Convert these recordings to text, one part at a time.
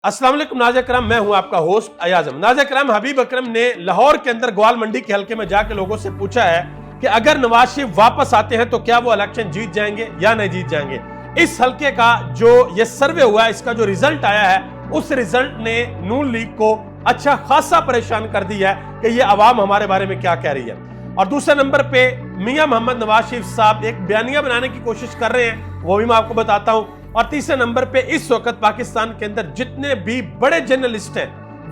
अस्सलाम वालेकुम नाज़रीन करम, मैं हूं आपका होस्ट अयाज़म। नाज़रीन करम, हबीब अकरम ने लाहौर के अंदर ग्वाल मंडी के हल्के में जाके लोगों से पूछा है कि अगर नवाज शरीफ वापस आते हैं तो क्या वो इलेक्शन जीत जाएंगे या नहीं जीत जाएंगे। इस हल्के का जो ये सर्वे हुआ है, इसका जो रिजल्ट आया है, उस रिजल्ट ने नून लीग को अच्छा खासा परेशान कर दिया है कि ये अवाम हमारे बारे में क्या कह रही है। और दूसरे नंबर पे मियां मोहम्मद नवाज शरीफ साहब एक बयानिया बनाने की कोशिश कर रहे हैं, वो भी मैं आपको बताता हूं। और तीसरे नंबर पे इस वक्त पाकिस्तान के अंदर जितने भी बड़े जर्नलिस्ट हैं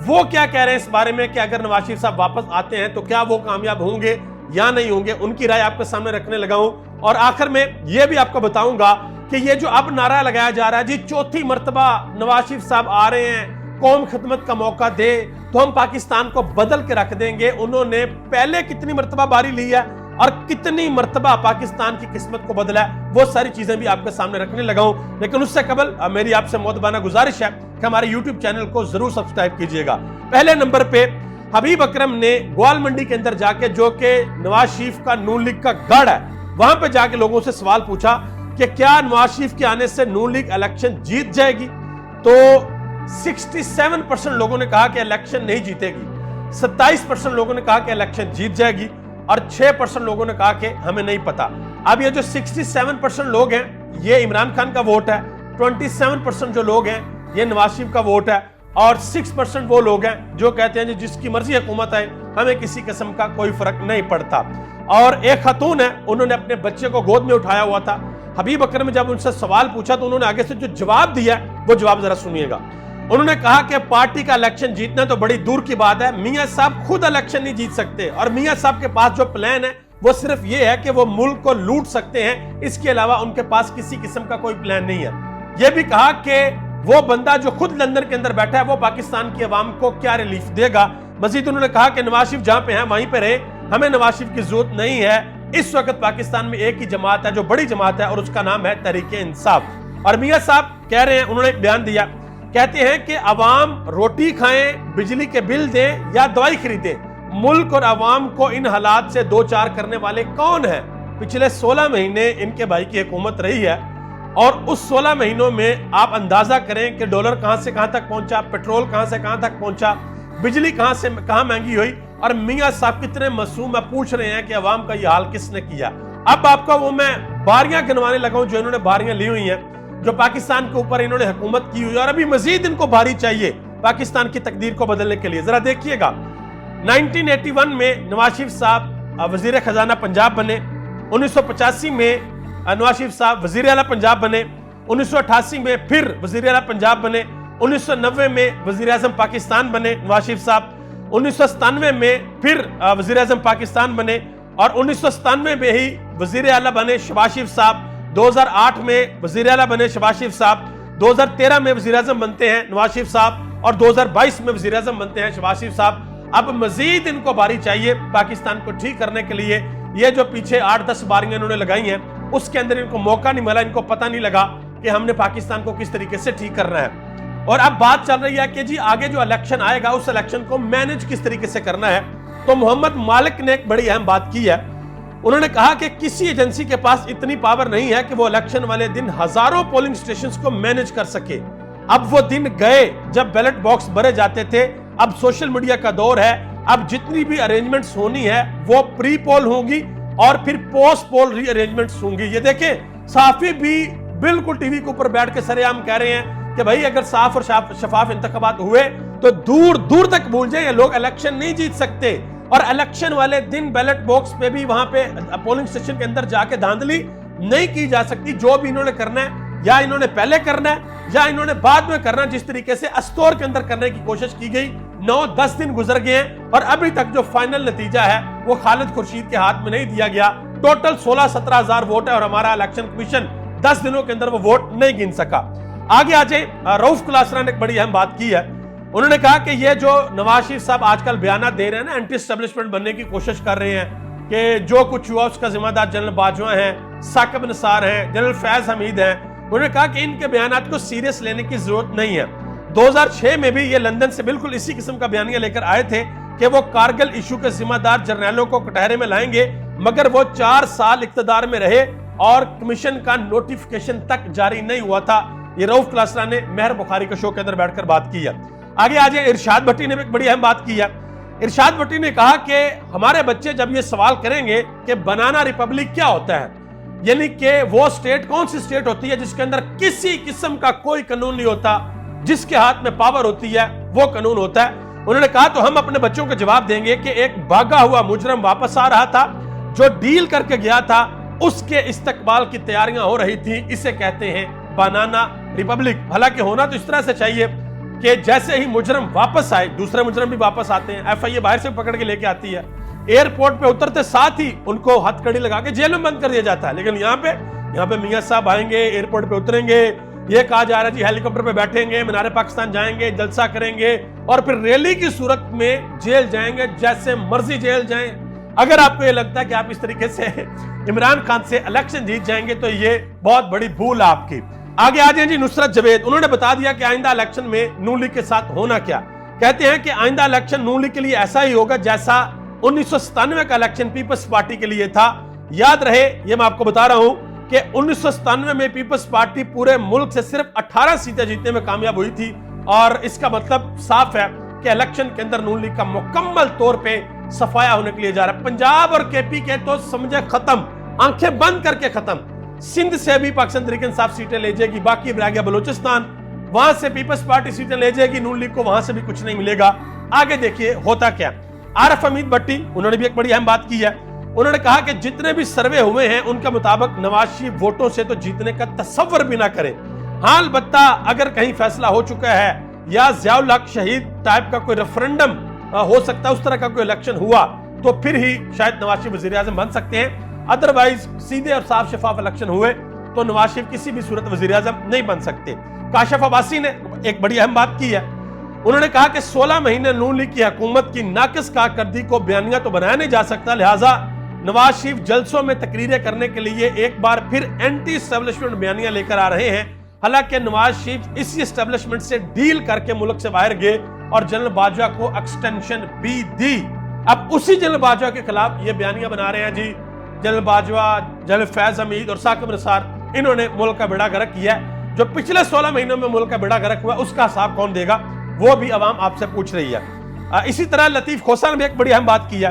वो क्या कह रहे हैं इस बारे में कि अगर नवाज शरीफ साहब वापस आते हैं तो क्या वो कामयाब होंगे या नहीं होंगे, उनकी राय आपके सामने रखने लगा हूं। और आखिर में यह भी आपको बताऊंगा कि ये जो अब नारा लगाया जा रहा है, जी चौथी मर्तबा नवाज शरीफ साहब आ रहे हैं, कौम खिदमत का मौका दे तो हम पाकिस्तान को बदल के रख देंगे। उन्होंने पहले कितनी मर्तबा बारी ली है और कितनी मर्तबा पाकिस्तान की किस्मत को बदला है, वो सारी चीजें भी आपके सामने रखने लगा हूं। लेकिन उससे कबल मेरी आपसे मोहब्बाना गुजारिश है कि हमारे YouTube चैनल को जरूर सब्सक्राइब कीजिएगा। पहले नंबर पे हबीब अकरम ने ग्वाल मंडी के अंदर जाके, जो कि नवाज शरीफ का नून लीग का गढ़ है, वहां पे जाके लोगों से सवाल पूछा कि क्या नवाज शरीफ के आने से नून लीग इलेक्शन जीत जाएगी। तो 67% लोगों ने कहा कि इलेक्शन नहीं जीतेगी, 27% लोगों ने कहा कि इलेक्शन जीत जाएगी और 6% लोगों ने कहा कि हमें नहीं पता। अब ये जो 67% लोग हैं ये इमरान खान का वोट है, 27% जो लोग हैं ये नवाज शरीफ का वोट है और 6% वो लोग हैं जो कहते हैं जी जिसकी मर्जी हुकूमत आए हमें किसी किस्म का कोई फर्क नहीं पड़ता। और एक खातून है, उन्होंने अपने बच्चे को गोद में उठाया हुआ था। हबीब अकरम ने जब उनसे सवाल पूछा तो उन्होंने आगे से जो जवाब दिया वो जवाब जरा सुनिएगा। उन्होंने कहा कि पार्टी का इलेक्शन जीतना तो बड़ी दूर की बात है, मियां साहब खुद इलेक्शन नहीं जीत सकते और मियां साहब के पास जो प्लान है वो सिर्फ ये है कि वो मुल्क को लूट सकते हैं, इसके अलावा उनके पास किसी किस्म का कोई प्लान नहीं है। यह भी कहा कि वो बंदा जो खुद लंदन के अंदर बैठा है वो पाकिस्तान की आवाम को क्या रिलीफ देगा। मजीद उन्होंने कहा कि नवाज शरीफ जहां पे हैं वहीं पे रहे, हमें नवाज शरीफ की जरूरत नहीं है। इस वक्त पाकिस्तान में एक ही जमात है जो बड़ी जमात है और उसका नाम है तहरीके इंसाफ। और मियां साहब कह रहे हैं, उन्होंने एक बयान दिया, कहते हैं कि अवाम रोटी खाएं, बिजली के बिल दें या दवाई खरीदें, मुल्क और अवाम को इन हालात से दो चार करने वाले कौन है। पिछले 16 महीने इनके भाई की हुकूमत रही है और उस 16 महीनों में आप अंदाजा करें कि डॉलर कहां से कहां तक पहुंचा, पेट्रोल कहां से कहां तक पहुंचा, बिजली कहां से कहां महंगी हुई। और मियां साहब कितने मासूम है, पूछ रहे हैं कि अवाम का यह हाल किसने किया। अब आपको वो मैं बारियां गिनवाने लगा हूं जो इन्होंने बारियां ली हुई हैं, जो पाकिस्तान के ऊपर इन्होंने हुकूमत की हुई है और अभी मजीद इनको बारी चाहिए पाकिस्तान की तकदीर को बदलने के लिए। जरा देखिएगा, 1981 में नवाज शरीफ साहब वजीर खजाना पंजाब बने, 1985 में नवाज शरीफ साहब वजीर आला पंजाब बने, 1988 में फिर वजीर आला पंजाब बने, 1990 में वजीर आजम पाकिस्तान बने नवाज शरीफ साहब, 1997 में फिर वजीर आजम पाकिस्तान बने और 1997 में ही वजीर आला बने शहबाज शरीफ साहब, 2008 में वजीर आला बने शहबाज शरीफ साहब, 2013 में वजीर आजम बनते हैं नवाज शरीफ साहब और 2022 में वजीर आजम बनते हैं शहबाज शरीफ साहब। अब मजीद इनको बारी चाहिए पाकिस्तान को ठीक करने के लिए। ये जो पीछे 8-10 बारियां इन्होंने लगाई हैं उसके अंदर इनको मौका नहीं मिला, इनको पता नहीं लगा कि हमने पाकिस्तान को किस तरीके से ठीक करना है। और अब बात चल रही है कि जी आगे जो इलेक्शन आएगा उस इलेक्शन को मैनेज किस तरीके से करना है। तो मोहम्मद मालिक ने एक बड़ी अहम बात की है, उन्होंने कहा कि किसी एजेंसी के पास इतनी पावर नहीं है कि वो इलेक्शन वाले दिन हजारों पोलिंग स्टेशंस को मैनेज कर सके। अब वो दिन गए जब बैलेट बॉक्स भरे जाते थे, अब सोशल मीडिया का दौर है, अब जितनी भी अरेंजमेंट्स होनी है वो प्री पोल होंगी और फिर पोस्ट पोल री अरेंजमेंट्स होंगी। ये देखें, साफी भी बिल्कुल टीवी के ऊपर बैठ के सरेआम कह रहे हैं कि भाई अगर साफ और शफाफ इंतखाबात हुए तो दूर दूर तक भूल जाए, लोग इलेक्शन नहीं जीत सकते। और इलेक्शन वाले दिन बैलेट बॉक्स पे भी वहां पे पोलिंग स्टेशन के अंदर जाके धांधली नहीं की जा सकती। जो भी इन्होंने करना है या इन्होंने पहले करना है या इन्होंने बाद में करना है, जिस तरीके से अस्तौर के अंदर करने की कोशिश की गई, 9-10 दिन गुजर गए हैं और अभी तक जो फाइनल नतीजा है वो खालिद खुर्शीद के हाथ में नहीं दिया गया। टोटल 16-17 हजार वोट है और हमारा इलेक्शन कमीशन 10 दिनों के अंदर वो वोट नहीं गिन सका। आगे आ जाए, रऊफ कुलासरा ने एक बड़ी अहम बात की है, उन्होंने कहा कि ये जो नवाज शरीफ साहब आजकल बयान दे रहे हैं ना, एंटी एस्टेब्लिशमेंट बनने की कोशिश कर रहे हैं कि जो कुछ हुआ उसका जिम्मेदार जनरल बाजवा हैं, साकिब निसार हैं, जनरल फैज हमीद हैं। उन्होंने कहा कि इनके बयानात को सीरियस लेने की जरूरत नहीं है। 2006 में भी ये लंदन से बिल्कुल इसी किस्म का बयानिया लेकर आए थे कि वो कारगिल इशू के जिम्मेदार जर्नैलों को कटहरे में लाएंगे, मगर वो 4 साल इख्तिदार में रहे और कमीशन का नोटिफिकेशन तक जारी नहीं हुआ था। ये रऊफ क्लासरा ने मेहर बुखारी के शो के अंदर बैठकर बात की है। आगे आ जाए, इरशाद भट्टी ने भी एक बड़ी अहम बात की है। इरशाद भट्टी ने कहा कि हमारे बच्चे जब ये सवाल करेंगे कि बनाना रिपब्लिक क्या होता है, यानी कि वो स्टेट कौन सी स्टेट होती है जिसके अंदर किसी किस्म का कोई कानून नहीं होता, जिसके हाथ में पावर होती है वो कानून होता है। उन्होंने कहा तो हम अपने बच्चों को जवाब देंगे कि एक भागा हुआ मुजरम वापस आ रहा था, जो डील करके गया था, उसके इस्तकबाल की तैयारियां हो रही थी, इसे कहते हैं बनाना रिपब्लिक। हालांकि होना तो इस तरह से चाहिए कि जैसे ही मुजरम वापस आए दूसरे मुजरम भी वापस आते हैं, एफआईए बाहर से पकड़ के लेके आती है, एयरपोर्ट पे उतरते साथ ही उनको हथकड़ी लगा के जेल में बंद कर दिया जाता है। लेकिन यहाँ पे मियां साहब आएंगे, एयरपोर्ट पे उतरेंगे, ये कहा जा रहा है जी हेलीकॉप्टर पे बैठेंगे, मीनारे पाकिस्तान जाएंगे, जलसा करेंगे और फिर रैली की सूरत में जेल जाएंगे, जैसे मर्जी जेल जाएं। अगर आपको ये लगता है कि आप इस तरीके से इमरान खान से इलेक्शन जीत जाएंगे तो ये बहुत बड़ी भूल है आपकी। आगे आ जाए जी नुसरत जवेद, उन्होंने बता दिया कि आइंदा इलेक्शन में नून लीग के साथ होना क्या। कहते हैं कि आइंदा इलेक्शन नून लीग के लिए ऐसा ही होगा जैसा 1997 का इलेक्शन पीपल्स पार्टी के लिए था। याद रहे, ये मैं आपको बता रहा हूं कि 1997 में पीपल्स पार्टी पूरे मुल्क से सिर्फ 18 सीटें जीतने में कामयाब हुई थी, और इसका मतलब साफ है कि इलेक्शन के अंदर नून लीग का मुकम्मल तौर पे सफाया होने के लिए जा रहा है। पंजाब और केपी के तो समझे खत्म, आंखें बंद करके खत्म। सिंध से भी पाकिस्तान तहरीक इंसाफ सीटें ले जाएगी, बाकी रह गया बलूचिस्तान, वहां से पीपल्स पार्टी सीटें ले जाएगी, नून लीग को वहां से भी कुछ नहीं मिलेगा। आगे देखिए होता क्या। आरिफ हमीद भट्टी, उन्होंने भी एक बड़ी अहम बात की है। उन्होंने कहा कि जितने भी सर्वे हुए हैं उनके मुताबिक नवाज शरीफ वोटों से तो जीतने का तसव्वुर भी ना करें। हाँ, अलबत्ता अगर कहीं फैसला हो चुका है या ज़ियाउल हक शहीद टाइप का कोई रेफरेंडम हो सकता है, उस तरह का कोई इलेक्शन हुआ तो फिर ही शायद नवाज शरीफ वजीर आज़म बन सकते हैं। अदरवाइज सीधे और साफ शफाफ इलेक्शन हुए तो नवाज शरीफ किसी भी सूरत वजीर आज़म नहीं बन सकते। काशिफ अब्बासी ने एक बड़ी अहम बात की है। उन्होंने कहा कि 16 महीने नून लीग की हुकूमत की नाकिस कारकर्दगी को बयानिया तो बनाया नहीं जा सकता, लिहाजा नवाज शरीफ जलसों में तकरीरें करने के लिए एक बार फिर एंटी एस्टेब्लिशमेंट बयानिया लेकर आ रहे हैं। हालांकि नवाज शरीफ इसी एस्टेब्लिशमेंट से डील करके मुल्क से बाहर गए और जनरल बाजवा को एक्सटेंशन भी दी। अब उसी जनरल बाजवा के खिलाफ ये बयानिया बना रहे हैं जी जनरल बाजवा, जनरल फैज हमीद और साकिब निसार, इन्होंने मुल्क का बेड़ा गर्क किया है। जो पिछले 16 महीनों में मुल्क का बेड़ा गर्क हुआ उसका हिसाब कौन देगा, वो भी अवाम आपसे पूछ रही है। इसी तरह लतीफ खोसा ने भी एक बड़ी अहम बात की है।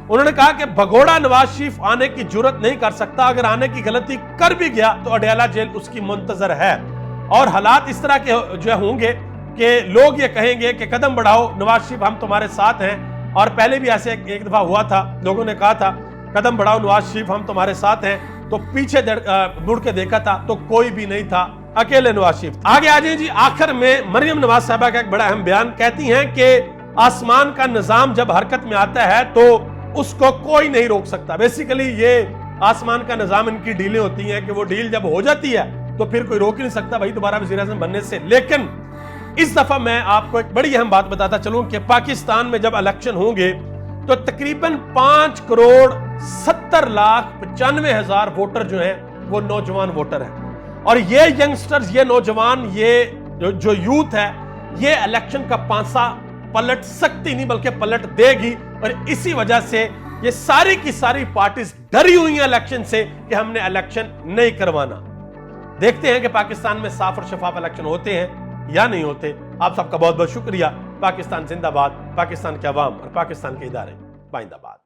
उन्होंने कहा कि भगोड़ा नवाज शरीफ आने की जुर्रत नहीं कर सकता, अगर आने की गलती कर भी गया तो अडयाला जेल उसकी मुंतजर है। और हालात इस तरह के जो होंगे कि लोग ये कहेंगे कि कदम बढ़ाओ नवाज शरीफ, हम तुम्हारे साथ हैं। और पहले भी ऐसे एक दफा हुआ था, लोगों ने कहा था कदम बढ़ाओ नवाज शरीफ, हम तुम्हारे साथ हैं, तो पीछे मुड़ के देखा था तो कोई भी नहीं था, अकेले नवाज शरीफ। आगे आ जाए जी, आखिर में मरियम नवाज साहबा का एक बड़ा अहम बयान। कहती हैं कि आसमान का निजाम जब हरकत में आता है तो उसको कोई नहीं रोक सकता। बेसिकली ये आसमान का निजाम इनकी डीलें होती हैं कि वो डील जब हो जाती है तो फिर कोई रोक ही नहीं सकता भाई दोबारा वज़ीर आज़म बनने से। लेकिन इस दफा मैं आपको एक बड़ी अहम बात बताता चलूं कि पाकिस्तान में जब इलेक्शन होंगे तो तकरीबन 5,70,95,000 वोटर जो हैं वो नौजवान वोटर हैं। और ये यंगस्टर्स, ये नौजवान, ये जो यूथ है, ये इलेक्शन का पांसा पलट सकती नहीं बल्कि पलट देगी। और इसी वजह से ये सारी की सारी पार्टीज डरी हुई हैं इलेक्शन से कि हमने इलेक्शन नहीं करवाना। देखते हैं कि पाकिस्तान में साफ और शफाफ इलेक्शन होते हैं या नहीं होते। आप सबका बहुत बहुत शुक्रिया। पाकिस्तान जिंदाबाद, पाकिस्तान के अवाम और पाकिस्तान के इदारे बाइंदाबाद।